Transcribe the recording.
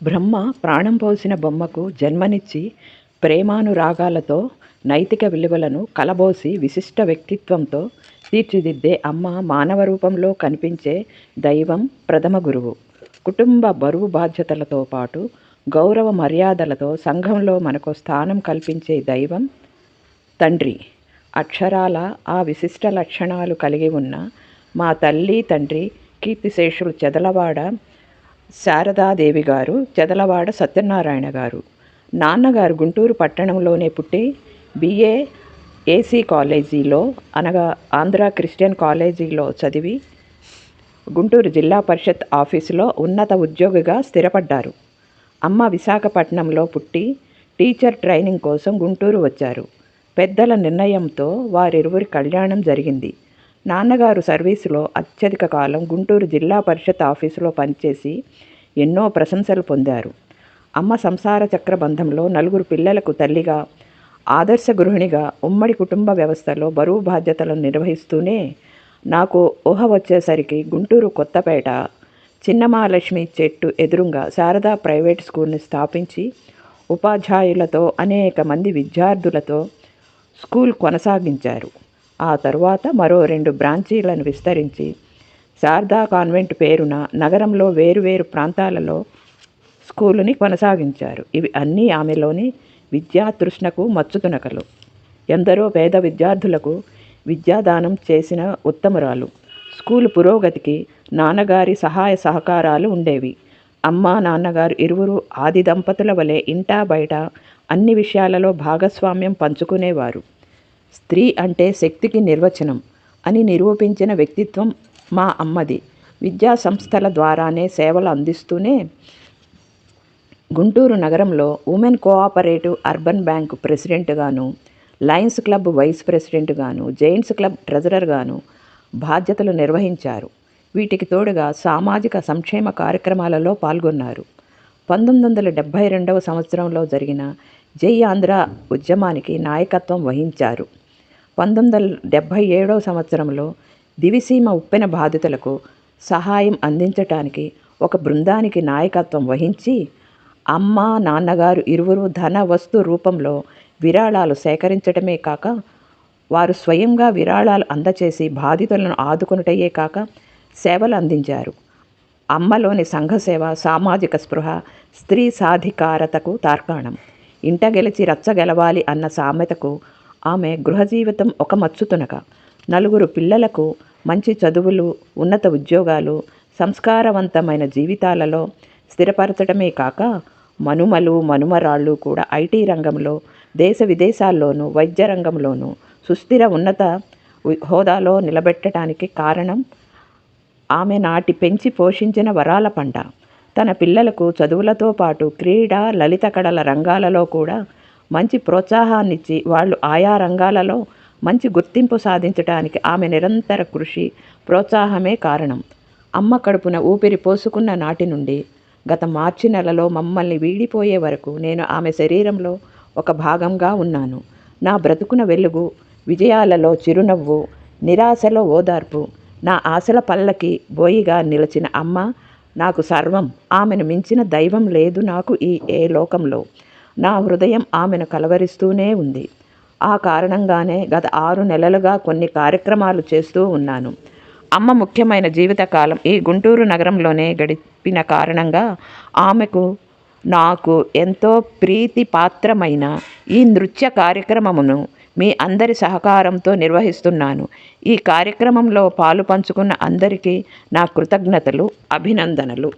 బ్రహ్మ ప్రాణం పోసిన బొమ్మకు జన్మనిచ్చి ప్రేమానురాగాలతో నైతిక విలువలను కలబోసి విశిష్ట వ్యక్తిత్వంతో తీర్చిదిద్దే అమ్మ మానవ రూపంలో కనిపించే దైవం ప్రథమ గురువు. కుటుంబ బరువు బాధ్యతలతో పాటు గౌరవ మర్యాదలతో సంఘంలో మనకు స్థానం కల్పించే దైవం తండ్రి. అక్షరాల ఆ విశిష్ట లక్షణాలు కలిగి ఉన్న మా తల్లి తండ్రి కీర్తిశేషులు చెదలవాడ శారదాదేవి గారు, చెదలవాడ సత్యనారాయణ గారు. నాన్నగారు గుంటూరు పట్టణంలోనే పుట్టి బిఏ ఏసీ కాలేజీలో అనగా ఆంధ్ర క్రిస్టియన్ కాలేజీలో చదివి గుంటూరు జిల్లా పరిషత్ ఆఫీసులో ఉన్నత ఉద్యోగిగా స్థిరపడ్డారు. అమ్మ విశాఖపట్నంలో పుట్టి టీచర్ ట్రైనింగ్ కోసం గుంటూరు వచ్చారు. పెద్దల నిర్ణయంతో వారిరువురి కళ్యాణం జరిగింది. నాన్నగారు సర్వీసులో అత్యధిక కాలం గుంటూరు జిల్లా పరిషత్ ఆఫీసులో పనిచేసి ఎన్నో ప్రశంసలు పొందారు. అమ్మ సంసార చక్ర బంధంలో 4 పిల్లలకు తల్లిగా, ఆదర్శ గృహిణిగా ఉమ్మడి కుటుంబ వ్యవస్థలో బరువు బాధ్యతలను నిర్వహిస్తూనే నాకు ఊహ వచ్చేసరికి గుంటూరు కొత్తపేట చిన్నమహాలక్ష్మి చెట్టు ఎదురుగా శారదా ప్రైవేట్ స్కూల్ని స్థాపించి ఉపాధ్యాయులతో అనేక మంది విద్యార్థులతో స్కూల్ కొనసాగించారు. ఆ తరువాత మరో 2 బ్రాంచీలను విస్తరించి శారదా కాన్వెంట్ పేరున నగరంలో వేరువేరు ప్రాంతాలలో స్కూలుని కొనసాగించారు. ఇవి అన్నీ ఆమెలోని విద్యాతృష్ణకు మచ్చుతునకలు. ఎందరో పేద విద్యార్థులకు విద్యాదానం చేసిన ఉత్తమురాలు. స్కూలు పురోగతికి నాన్నగారి సహాయ సహకారాలు ఉండేవి. అమ్మ, నాన్నగారు ఇరువురు ఆది దంపతుల వలె ఇంటా బయట అన్ని విషయాలలో భాగస్వామ్యం పంచుకునేవారు. స్త్రీ అంటే శక్తికి నిర్వచనం అని నిరూపించిన వ్యక్తిత్వం మా అమ్మది. విద్యా సంస్థల ద్వారానే సేవలు అందిస్తూనే గుంటూరు నగరంలో ఉమెన్ కోఆపరేటివ్ అర్బన్ బ్యాంకు ప్రెసిడెంట్గాను, లయన్స్ క్లబ్ వైస్ ప్రెసిడెంట్గాను, జైంట్స్ క్లబ్ ట్రెజరర్గాను బాధ్యతలు నిర్వహించారు. వీటికి తోడుగా సామాజిక సంక్షేమ కార్యక్రమాలలో పాల్గొన్నారు. 1972వ సంవత్సరంలో జరిగిన జై ఆంధ్ర ఉద్యమానికి నాయకత్వం వహించారు. 1977వ సంవత్సరంలో దివిసీమ ఉప్పెన బాధితులకు సహాయం అందించటానికి ఒక బృందానికి నాయకత్వం వహించి అమ్మ, నాన్నగారు ఇరువురు ధన వస్తు రూపంలో విరాళాలు సేకరించడమే కాక వారు స్వయంగా విరాళాలు అందచేసి బాధితులను ఆదుకొనుటయే కాక సేవలు అందించారు. అమ్మలోని సంఘసేవ, సామాజిక స్పృహ స్త్రీ సాధికారతకు తార్కాణం. ఇంట గెలిచి రచ్చ గెలవాలి అన్న సామెతకు ఆమె గృహ జీవితం ఒక మచ్చుతునక. 4 పిల్లలకు మంచి చదువులు, ఉన్నత ఉద్యోగాలు, సంస్కారవంతమైన జీవితాలలో స్థిరపరచడమే కాక మనుమలు, మనుమరాళ్ళు కూడా ఐటీ రంగంలో, దేశ విదేశాల్లోనూ, వైద్య రంగంలోనూ సుస్థిర ఉన్నత హోదాలో నిలబెట్టడానికి కారణం ఆమె నాటి పెంచి పోషించిన వరాల పంట. తన పిల్లలకు చదువులతో పాటు క్రీడా, లలిత కళల రంగాలలో కూడా మంచి ప్రోత్సాహాన్నిచ్చి వాళ్ళు ఆయా రంగాలలో మంచి గుర్తింపు సాధించడానికి ఆమె నిరంతర కృషి, ప్రోత్సాహమే కారణం. అమ్మ కడుపున ఊపిరి పోసుకున్న నాటి నుండి గత మార్చి నెలలో మమ్మల్ని వీడిపోయే వరకు నేను ఆమె శరీరంలో ఒక భాగంగా ఉన్నాను. నా బ్రతుకున వెలుగు, విజయాలలో చిరునవ్వు, నిరాశలో ఓదార్పు, నా ఆశల పల్లకి బోయిగా నిలిచిన అమ్మ నాకు సర్వం. ఆమెను మించిన దైవం లేదు నాకు ఏ లోకంలో. నా హృదయం ఆమెను కలవరిస్తూనే ఉంది. ఆ కారణంగానే గత 6 నెలలుగా కొన్ని కార్యక్రమాలు చేస్తూ ఉన్నాను. అమ్మ ముఖ్యమైన జీవితకాలం ఈ గుంటూరు నగరంలోనే గడిపిన కారణంగా ఆమెకు నాకు ఎంతో ప్రీతిపాత్రమైన ఈ నృత్య కార్యక్రమమును మీ అందరి సహకారంతో నిర్వహిస్తున్నాను. ఈ కార్యక్రమంలో పాలు పంచుకున్న అందరికీ నా కృతజ్ఞతలు, అభినందనలు.